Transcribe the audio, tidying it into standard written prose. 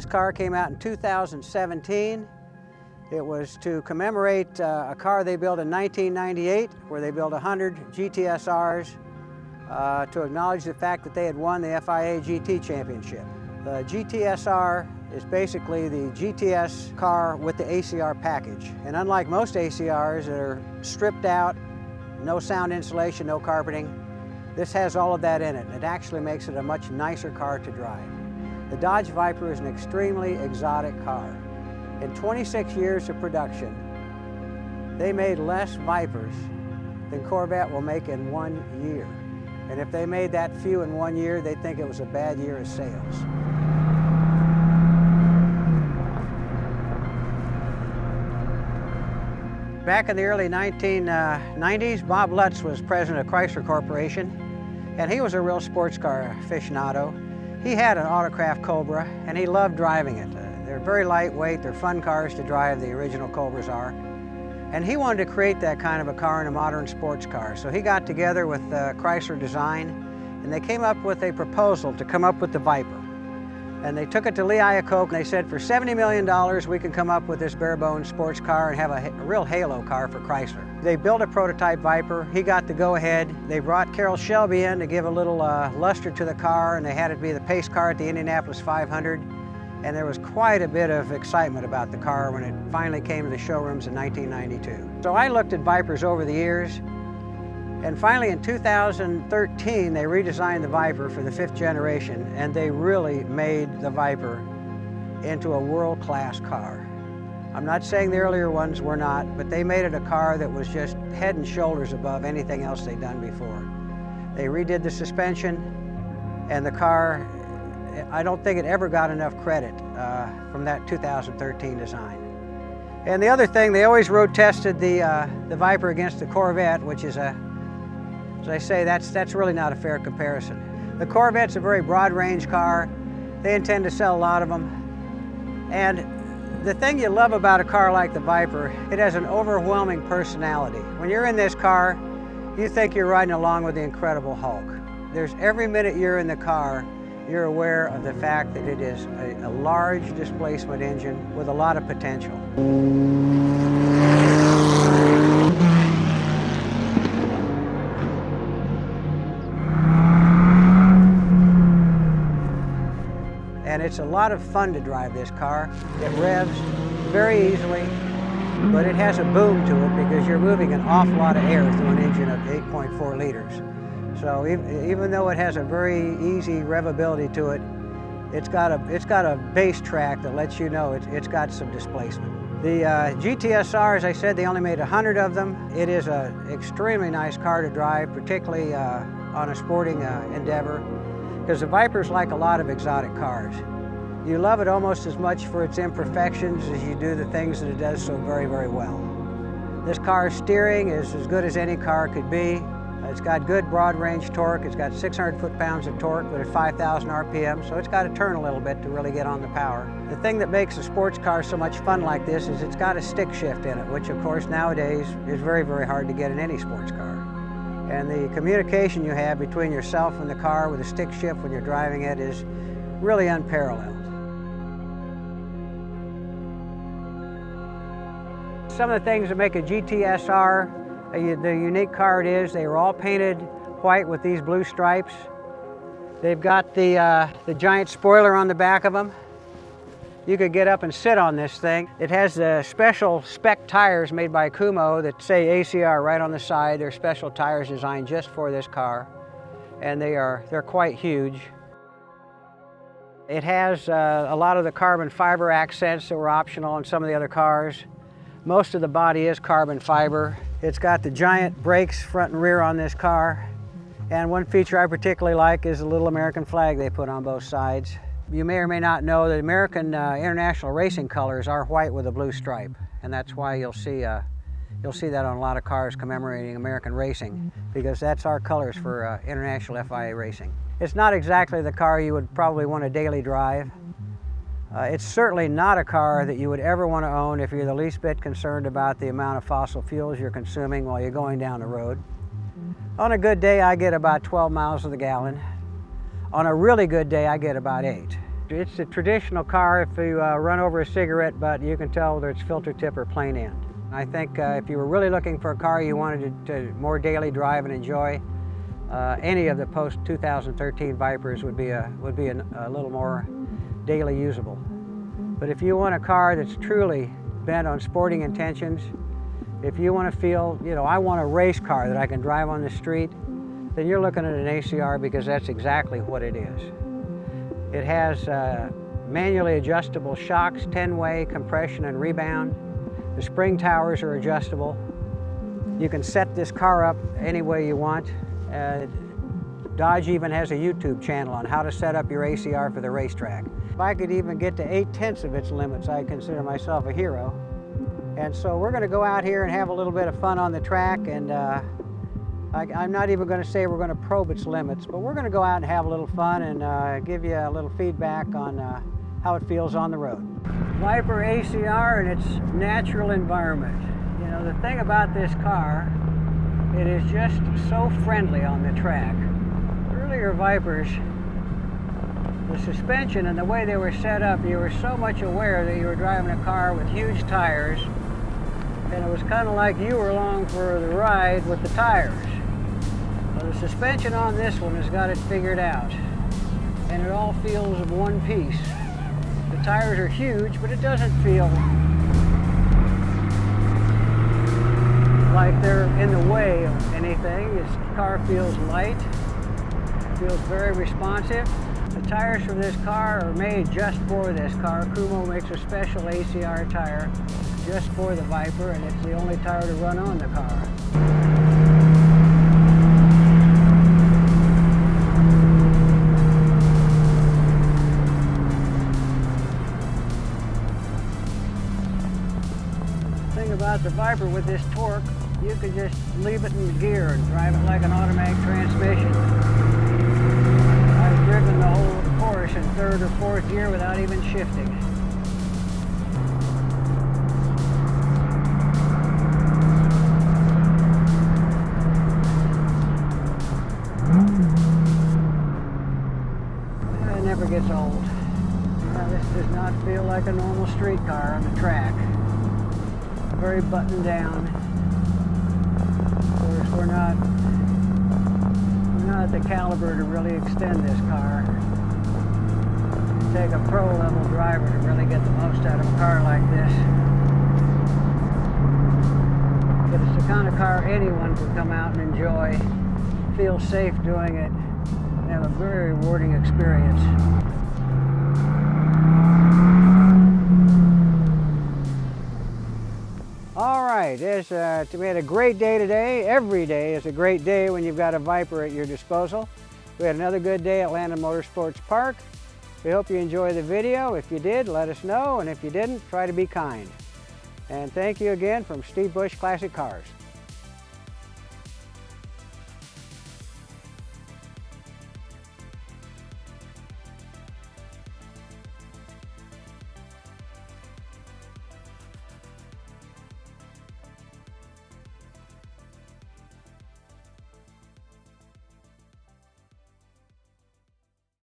This car came out in 2017. It was to commemorate a car they built in 1998, where they built 100 GTS-Rs to acknowledge the fact that they had won the FIA GT Championship. The GTS-R is basically the GTS car with the ACR package. And unlike most ACRs that are stripped out, no sound insulation, no carpeting, this has all of that in it. It actually makes it a much nicer car to drive. The Dodge Viper is an extremely exotic car. In 26 years of production, they made less Vipers than Corvette will make in 1 year. And if they made that few in 1 year, they'd think it was a bad year of sales. Back in the early 1990s, Bob Lutz was president of Chrysler Corporation, and he was a real sports car aficionado. He had an Autocraft Cobra, and he loved driving it. They're very lightweight, they're fun cars to drive, the original Cobras are. And he wanted to create that kind of a car in a modern sports car. So he got together with Chrysler Design, and they came up with a proposal to come up with the Viper. And they took it to Lee Iacocca, and they said, for $70 million, we can come up with this bare-bones sports car and have a real halo car for Chrysler. They built a prototype Viper. He got the go-ahead. They brought Carroll Shelby in to give a little luster to the car, and they had it be the pace car at the Indianapolis 500. And there was quite a bit of excitement about the car when it finally came to the showrooms in 1992. So I looked at Vipers over the years, and finally in 2013 they redesigned the Viper for the 5th generation, and they really made the Viper into a world-class car. I'm not saying the earlier ones were not, but they made it a car that was just head and shoulders above anything else they'd done before. They redid the suspension, and the car, I don't think it ever got enough credit from that 2013 design. And the other thing, they always road tested the Viper against the Corvette, which is as I say, that's really not a fair comparison. The Corvette's a very broad range car. They intend to sell a lot of them. And the thing you love about a car like the Viper, it has an overwhelming personality. When you're in this car, you think you're riding along with the Incredible Hulk. There's every minute you're in the car, you're aware of the fact that it is a large displacement engine with a lot of potential. And it's a lot of fun to drive this car. It revs very easily, but it has a boom to it because you're moving an awful lot of air through an engine of 8.4 liters. So even though it has a very easy revability to it, it's got a base track that lets you know it's got some displacement. The GTS-R, as I said, they only made 100 of them. It is an extremely nice car to drive, particularly on a sporting endeavor, because the Viper's like a lot of exotic cars. You love it almost as much for its imperfections as you do the things that it does so very, very well. This car's steering is as good as any car could be. It's got good broad range torque. It's got 600 foot-pounds of torque, but at 5,000 RPM, so it's got to turn a little bit to really get on the power. The thing that makes a sports car so much fun like this is it's got a stick shift in it, which of course nowadays is very, very hard to get in any sports car. And the communication you have between yourself and the car with a stick shift when you're driving it is really unparalleled. Some of the things that make a GTS-R the unique car it is, they were all painted white with these blue stripes. They've got the giant spoiler on the back of them. You could get up and sit on this thing. It has the special spec tires made by Kumho that say ACR right on the side. They're special tires designed just for this car, and they're quite huge. It has a lot of the carbon fiber accents that were optional in some of the other cars. Most of the body is carbon fiber. It's got the giant brakes front and rear on this car. And one feature I particularly like is the little American flag they put on both sides. You may or may not know that American International Racing colors are white with a blue stripe. And that's why you'll see that on a lot of cars commemorating American racing, because that's our colors for International FIA Racing. It's not exactly the car you would probably want to daily drive. It's certainly not a car that you would ever want to own if you're the least bit concerned about the amount of fossil fuels you're consuming while you're going down the road. On a good day, I get about 12 miles to the gallon. On a really good day, I get about 8. It's a traditional car if you run over a cigarette butt, you can tell whether it's filter tip or plain end. I think if you were really looking for a car you wanted to more daily drive and enjoy, any of the post-2013 Vipers would be a little more daily usable. But if you want a car that's truly bent on sporting intentions, if you want to feel, I want a race car that I can drive on the street, then you're looking at an ACR, because that's exactly what it is. It has manually adjustable shocks, 10-way compression and rebound. The spring towers are adjustable. You can set this car up any way you want. Dodge even has a YouTube channel on how to set up your ACR for the racetrack. If I could even get to 8/10 of its limits, I'd consider myself a hero. And so we're going to go out here and have a little bit of fun on the track, and I'm not even going to say we're going to probe its limits, but we're going to go out and have a little fun and give you a little feedback on how it feels on the road. Viper ACR in its natural environment. The thing about this car, it is just so friendly on the track. Earlier Vipers, the suspension and the way they were set up, you were so much aware that you were driving a car with huge tires, and it was kind of like you were along for the ride with the tires. Well, the suspension on this one has got it figured out, and it all feels of one piece. The tires are huge, but it doesn't feel like they're in the way of anything. This car feels light, feels very responsive. The tires for this car are made just for this car. Kumo makes a special ACR tire just for the Viper, and it's the only tire to run on the car. The thing about the Viper with this torque, you can just leave it in gear and drive it like an automatic transmission. I've driven the whole course in third or fourth gear without even shifting. It never gets old. Now, this does not feel like a normal street car on the track. Very buttoned down. Of course, we're not at the caliber to really extend this car. It'd take a pro-level driver to really get the most out of a car like this. But it's the kind of car anyone can come out and enjoy, feel safe doing it, and have a very rewarding experience. All right, we had a great day today. Every day is a great day when you've got a Viper at your disposal. We had another good day at Landon Motorsports Park. We hope you enjoyed the video. If you did, let us know, and if you didn't, try to be kind. And thank you again from Steve Bush Classic Cars.